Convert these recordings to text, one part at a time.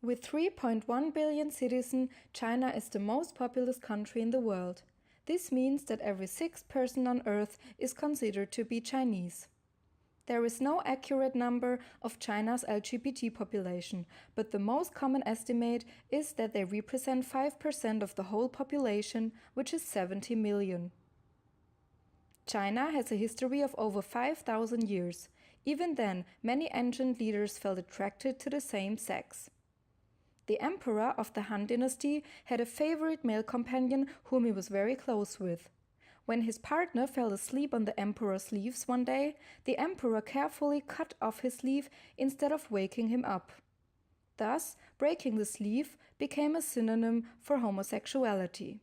With 3.1 billion citizens, China is the most populous country in the world. This means that every sixth person on Earth is considered to be Chinese. There is no accurate number of China's LGBT population, but the most common estimate is that they represent 5% of the whole population, which is 70 million. China has a history of over 5,000 years. Even then, many ancient leaders felt attracted to the same sex. The emperor of the Han Dynasty had a favorite male companion whom he was very close with. When his partner fell asleep on the emperor's sleeves one day, the emperor carefully cut off his sleeve instead of waking him up. Thus, breaking the sleeve became a synonym for homosexuality.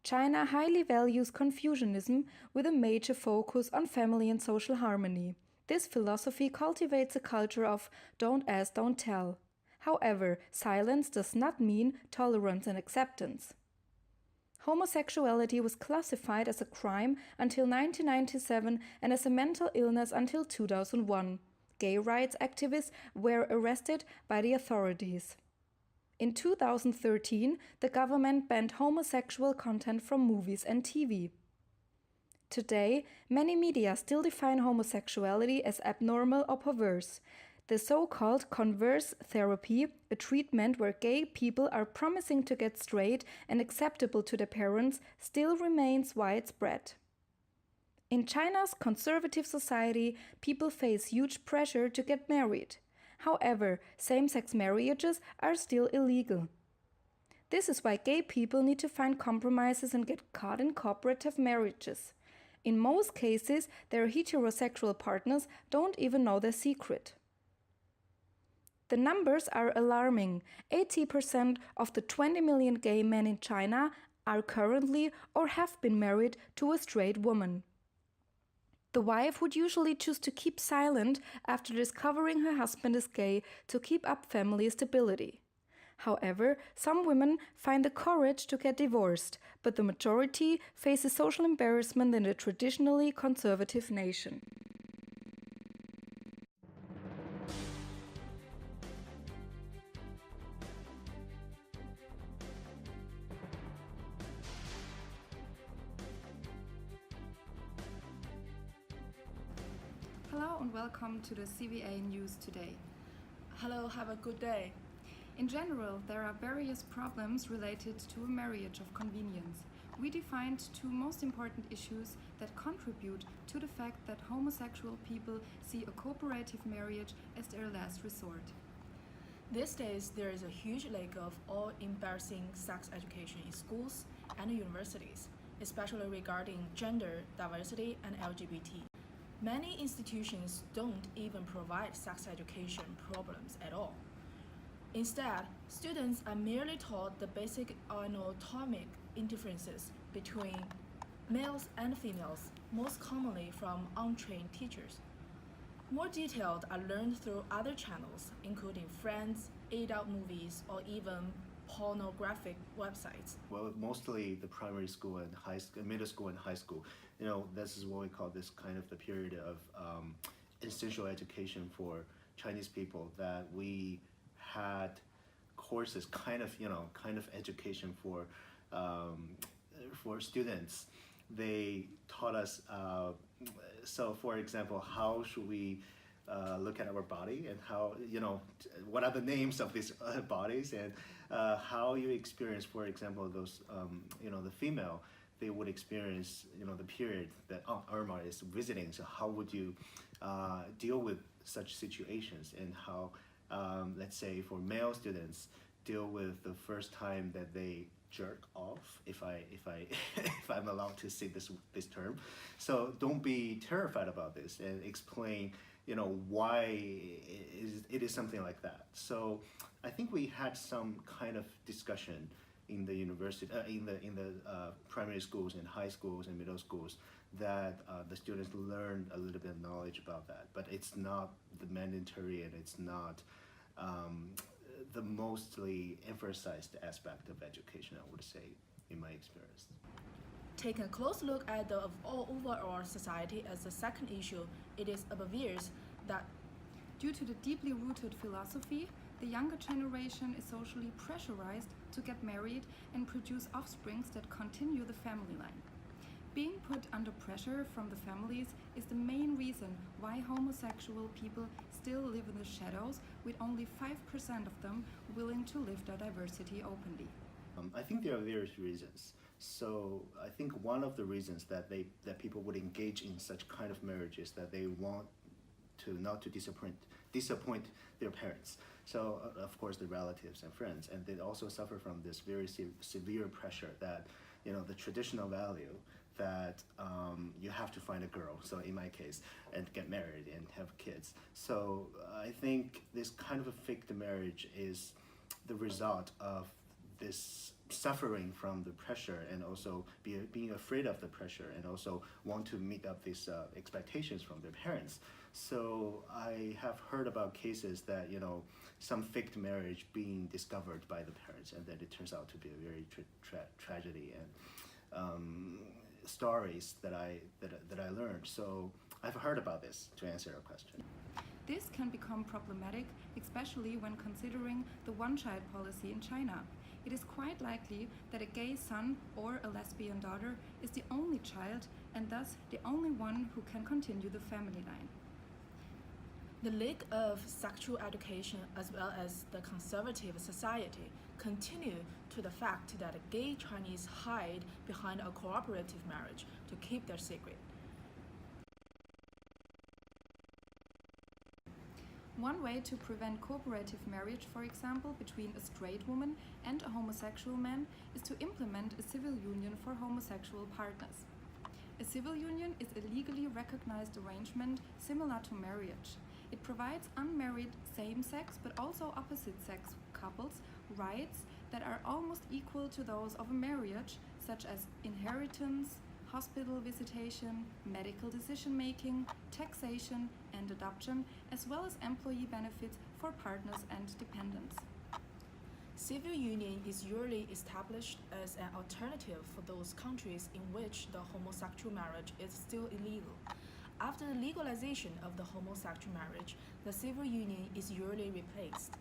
China highly values Confucianism with a major focus on family and social harmony. This philosophy cultivates a culture of don't ask, don't tell. However, silence does not mean tolerance and acceptance. Homosexuality was classified as a crime until 1997 and as a mental illness until 2001. Gay rights activists were arrested by the authorities. In 2013, the government banned homosexual content from movies and TV. Today, many media still define homosexuality as abnormal or perverse. The so-called converse therapy, a treatment where gay people are promising to get straight and acceptable to their parents, still remains widespread. In China's conservative society, people face huge pressure to get married. However, same-sex marriages are still illegal. This is why gay people need to find compromises and get caught in cooperative marriages. In most cases, their heterosexual partners don't even know their secret. The numbers are alarming. 80% of the 20 million gay men in China are currently or have been married to a straight woman. The wife would usually choose to keep silent after discovering her husband is gay to keep up family stability. However, some women find the courage to get divorced, but the majority faces social embarrassment in a traditionally conservative nation. Hello and welcome to the CVA News today. Hello, have a good day. In general, there are various problems related to a marriage of convenience. We defined two most important issues that contribute to the fact that homosexual people see a cooperative marriage as their last resort. These days, there is a huge lack of all embarrassing sex education in schools and universities, especially regarding gender diversity and LGBT. Many institutions don't even provide sex education problems at all. Instead, students are merely taught the basic anatomic differences between males and females, most commonly from untrained teachers. More details are learned through other channels, including Friends, adult movies, or even pornographic websites. Well, mostly the primary school and middle school and high school. This is what we call this kind of the period of essential education for Chinese people, that we had courses, kind of education for students. They taught us. So, for example, how should we look at our body, and how, what are the names of these bodies, and how you experience, for example, those, the female, they would experience, the period that Irma is visiting. So how would you deal with such situations, and how, let's say, for male students, deal with the first time that they jerk off, if I'm allowed to say this term. So don't be terrified about this, and explain, why it is something like that. So I think we had some kind of discussion in the university, in the primary schools and high schools and middle schools, that the students learn a little bit of knowledge about that. But it's not the mandatory, and it's not the mostly emphasized aspect of education, I would say, in my experience. Taking a close look at the overall society as the second issue, it is obvious that Due to the deeply rooted philosophy, The younger generation is socially pressurized to get married and produce offsprings that continue the family line. Being put under pressure from the families is the main reason why homosexual people still live in the shadows, with only 5% of them willing to live their diversity openly. I think there are various reasons. So I think one of the reasons that people would engage in such kind of marriage is that they want to not to disappoint their parents. So of course the relatives and friends, and they also suffer from this very severe pressure that the traditional value that you have to find a girl, so in my case, and get married and have kids. So I think this kind of a faked marriage is the result of this suffering from the pressure, and also being afraid of the pressure, and also want to meet up these expectations from their parents. So I have heard about cases that some faked marriage being discovered by the parents, and then it turns out to be a very tragedy, and stories that I learned. So I've heard about this, to answer your question. This can become problematic, especially when considering the one-child policy in China. It is quite likely that a gay son or a lesbian daughter is the only child, and thus the only one who can continue the family line. The lack of sexual education, as well as the conservative society, continue to the fact that gay Chinese hide behind a cooperative marriage to keep their secret. One way to prevent cooperative marriage, for example, between a straight woman and a homosexual man, is to implement a civil union for homosexual partners. A civil union is a legally recognized arrangement similar to marriage. It provides unmarried same-sex but also opposite-sex couples rights that are almost equal to those of a marriage, such as inheritance, hospital visitation, medical decision-making, taxation, and adoption, as well as employee benefits for partners and dependents. Civil union is usually established as an alternative for those countries in which the homosexual marriage is still illegal. After the legalization of the homosexual marriage, the civil union is usually replaced.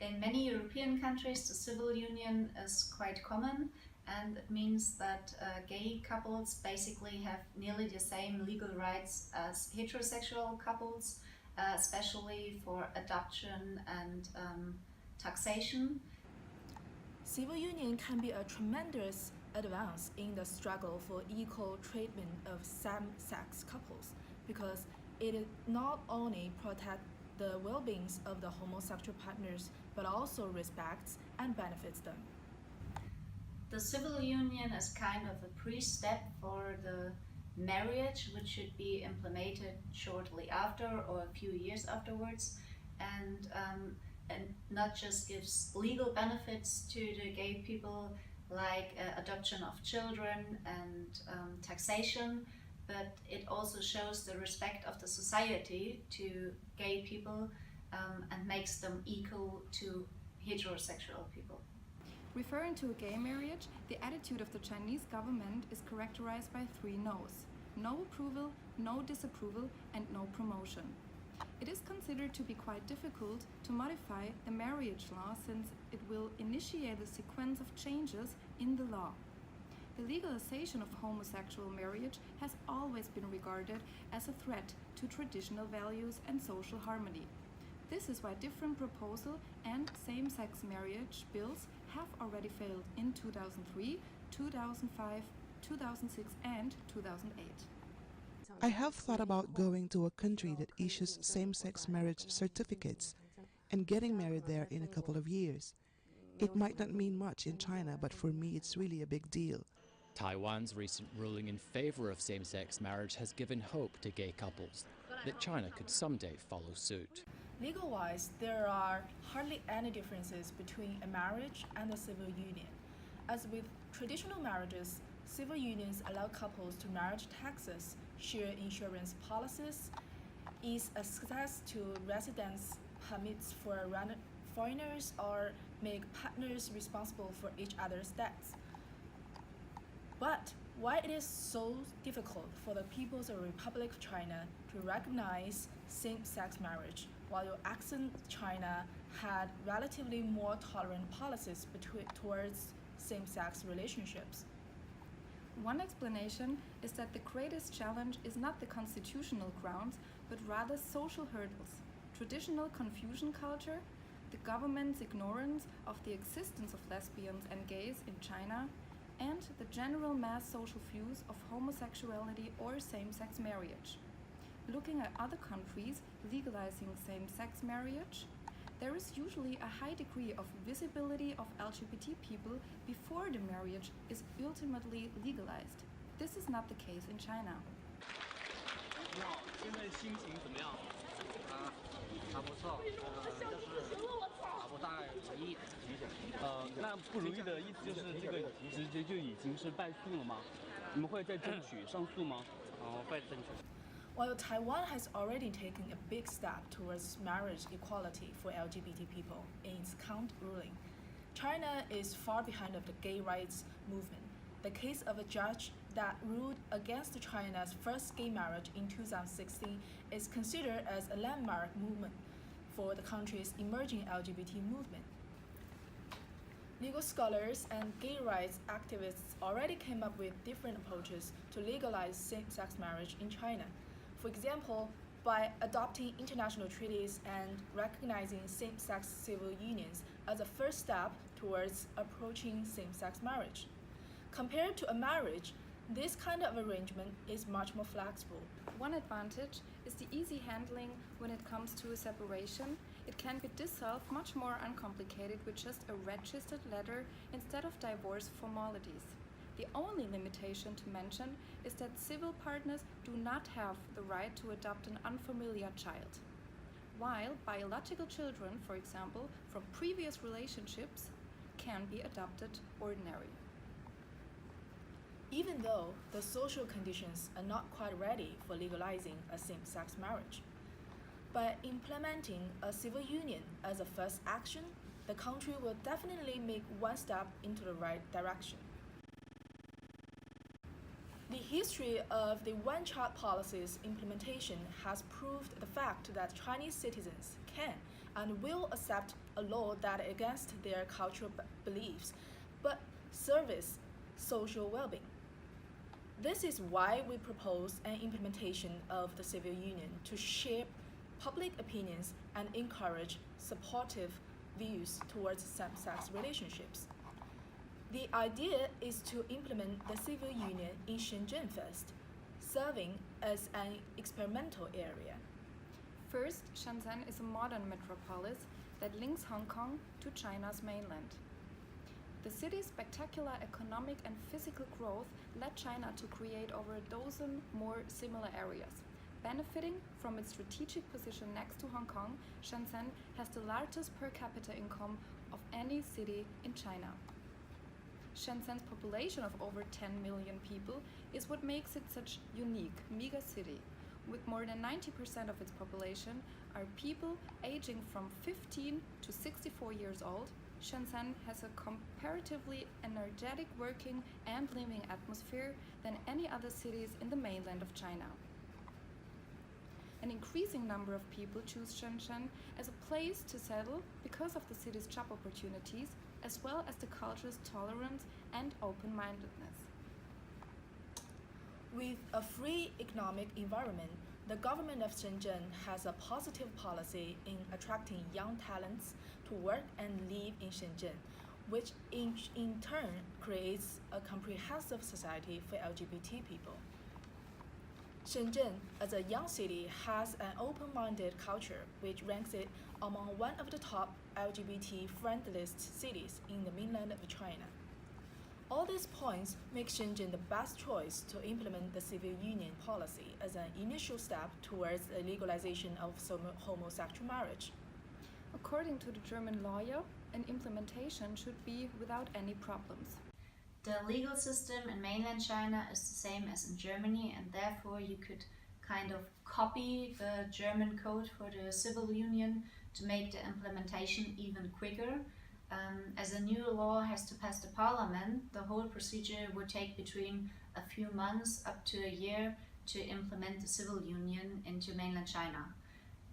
In many European countries, the civil union is quite common, and it means that gay couples basically have nearly the same legal rights as heterosexual couples, especially for adoption and taxation. Civil union can be a tremendous advance in the struggle for equal treatment of same-sex couples, because it not only protects the well-being of the homosexual partners, but also respects and benefits them. The civil union is kind of a pre-step for the marriage, which should be implemented shortly after or a few years afterwards, and not just gives legal benefits to the gay people like adoption of children and taxation, but it also shows the respect of the society to gay people and makes them equal to heterosexual people. Referring to a gay marriage, the attitude of the Chinese government is characterized by 3 no's: no approval, no disapproval, and no promotion. It is considered to be quite difficult to modify the marriage law, since it will initiate a sequence of changes in the law. The legalization of homosexual marriage has always been regarded as a threat to traditional values and social harmony. This is why different proposal and same-sex marriage bills have already failed in 2003, 2005, 2006 and 2008. I have thought about going to a country that issues same-sex marriage certificates and getting married there in a couple of years. It might not mean much in China, but for me it's really a big deal. Taiwan's recent ruling in favor of same-sex marriage has given hope to gay couples that China could someday follow suit. Legal-wise, there are hardly any differences between a marriage and a civil union. As with traditional marriages, civil unions allow couples to manage taxes, share insurance policies, ease access to residence permits for foreigners, or make partners responsible for each other's debts. But Why it is so difficult for the People's Republic of China to recognize same-sex marriage, while accent China had relatively more tolerant policies towards same-sex relationships. One explanation is that the greatest challenge is not the constitutional grounds, but rather social hurdles, traditional Confucian culture, the government's ignorance of the existence of lesbians and gays in China, and the general mass social views of homosexuality or same-sex marriage. Looking at other countries legalizing same-sex marriage, there is usually a high degree of visibility of LGBT people before the marriage is ultimately legalized. This is not the case in China. 你好，现在心情怎么样？还不错，大概如意。那不如意的意思就是这个直接就已经是败诉了吗？你们会再争取上诉吗？会争取。While Taiwan has already taken a big step towards marriage equality for LGBT people in its count ruling, China is far behind of the gay rights movement. The case of a judge that ruled against China's first gay marriage in 2016 is considered as a landmark movement for the country's emerging LGBT movement. Legal scholars and gay rights activists already came up with different approaches to legalize same-sex marriage in China. For example, by adopting international treaties and recognizing same-sex civil unions as a first step towards approaching same-sex marriage. Compared to a marriage, this kind of arrangement is much more flexible. One advantage is the easy handling when it comes to a separation. It can be dissolved much more uncomplicated with just a registered letter instead of divorce formalities. The only limitation to mention is that civil partners do not have the right to adopt an unfamiliar child, while biological children, for example, from previous relationships, can be adopted ordinary. Even though the social conditions are not quite ready for legalizing a same-sex marriage, by implementing a civil union as a first action, the country will definitely make one step into the right direction. The history of the one-child policy's implementation has proved the fact that Chinese citizens can and will accept a law that is against their cultural beliefs, but serves social well-being. This is why we propose an implementation of the civil union to shape public opinions and encourage supportive views towards same-sex relationships. The idea is to implement the civil union in Shenzhen first, serving as an experimental area. First, Shenzhen is a modern metropolis that links Hong Kong to China's mainland. The city's spectacular economic and physical growth led China to create over a dozen more similar areas. Benefiting from its strategic position next to Hong Kong, Shenzhen has the largest per capita income of any city in China. Shenzhen's population of over 10 million people is what makes it such a unique mega city. With more than 90% of its population are people aging from 15 to 64 years old, Shenzhen has a comparatively energetic working and living atmosphere than any other cities in the mainland of China. An increasing number of people choose Shenzhen as a place to settle because of the city's job opportunities, as well as the culture's tolerance and open-mindedness. With a free economic environment, the government of Shenzhen has a positive policy in attracting young talents to work and live in Shenzhen, which in turn creates a comprehensive society for LGBT people. Shenzhen, as a young city, has an open-minded culture which ranks it among one of the top LGBT-friendliest cities in the mainland of China. All these points make Shenzhen the best choice to implement the civil union policy as an initial step towards the legalization of homosexual marriage. According to the German lawyer, an implementation should be without any problems. The legal system in mainland China is the same as in Germany, and therefore you could kind of copy the German code for the civil union to make the implementation even quicker. As a new law has to pass the parliament, the whole procedure would take between a few months up to a year to implement the civil union into mainland China.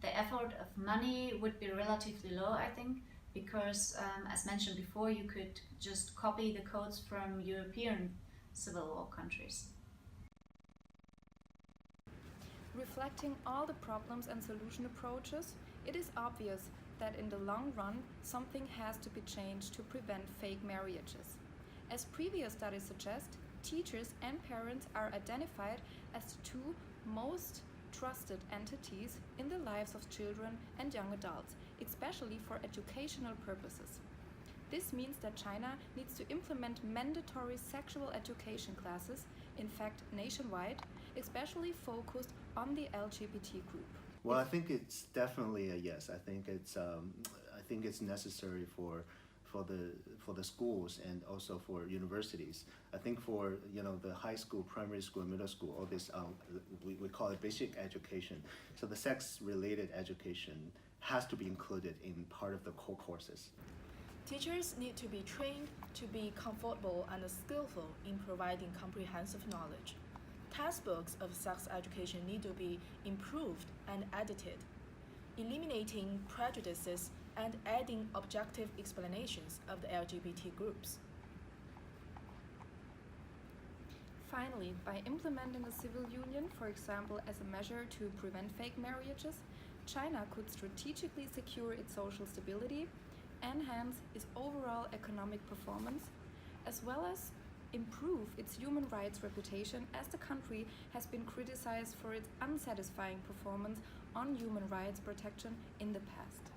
The effort of money would be relatively low, I think, because as mentioned before, you could just copy the codes from European civil law countries. Reflecting all the problems and solution approaches, it is obvious that in the long run, something has to be changed to prevent fake marriages. As previous studies suggest, teachers and parents are identified as the two most trusted entities in the lives of children and young adults, especially for educational purposes. This means that China needs to implement mandatory sexual education classes, in fact nationwide, especially focused on the LGBT group. Well, I think it's definitely a yes. I think it's necessary for the schools and also for universities. I think for the high school, primary school, middle school, all this we call it basic education. So the sex-related education has to be included in part of the core courses. Teachers need to be trained to be comfortable and skillful in providing comprehensive knowledge. Textbooks of sex education need to be improved and edited, eliminating prejudices and adding objective explanations of the LGBT groups. Finally, by implementing a civil union, for example, as a measure to prevent fake marriages, China could strategically secure its social stability, enhance its overall economic performance, as well as improve its human rights reputation, as the country has been criticized for its unsatisfying performance on human rights protection in the past.